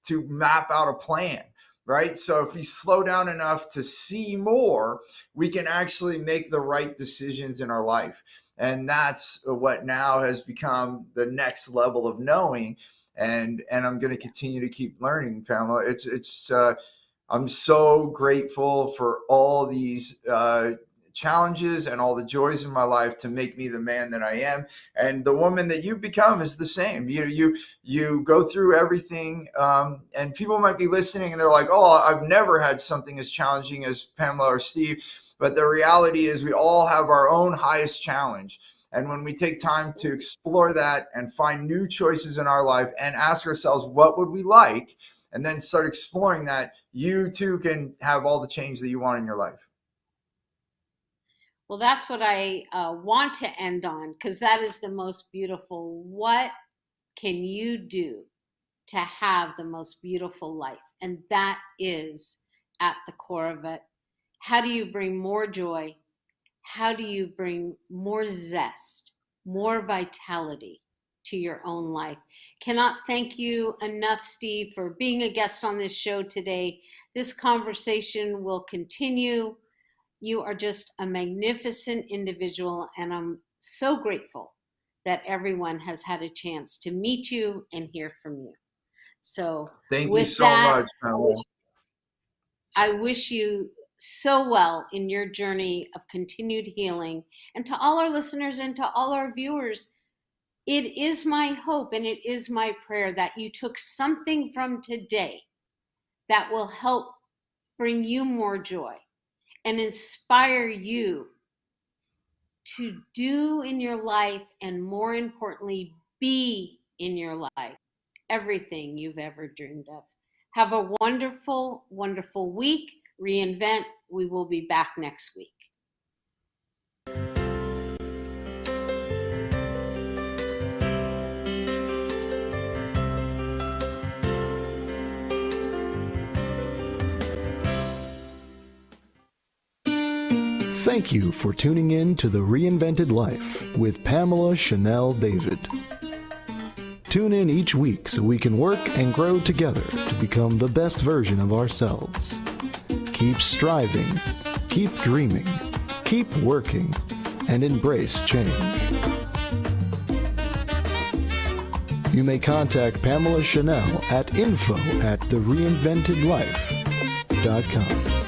to map out a plan. Right? So if we slow down enough to see more, we can actually make the right decisions in our life. And that's what now has become the next level of knowing. and I'm going to continue to keep learning, Pamela. I'm so grateful for all these challenges and all the joys in my life to make me the man that I am, and the woman that you become is the same. You go through everything, and people might be listening and they're like, oh, I've never had something as challenging as Pamela or Steve. But the reality is we all have our own highest challenge. And when we take time to explore that and find new choices in our life and ask ourselves, what would we like? And then start exploring that, you too can have all the change that you want in your life. Well, that's what I want to end on, because that is the most beautiful. What can you do to have the most beautiful life? And that is at the core of it. How do you bring more joy? How do you bring more zest, more vitality to your own life? Cannot thank you enough, Steve, for being a guest on this show today. This conversation will continue. You are just a magnificent individual, and I'm so grateful that everyone has had a chance to meet you and hear from you. So thank you so much, Pamela. I wish you so well in your journey of continued healing. And to all our listeners and to all our viewers, it is my hope and it is my prayer that you took something from today that will help bring you more joy and inspire you to do in your life, and more importantly, be in your life everything you've ever dreamed of. Have a wonderful, wonderful week. Reinvent. We will be back next week. Thank you for tuning in to The Reinvented Life with Pamela Chanel David. Tune in each week so we can work and grow together to become the best version of ourselves. Keep striving, keep dreaming, keep working, and embrace change. You may contact Pamela Chanel at info@thereinventedlife.com.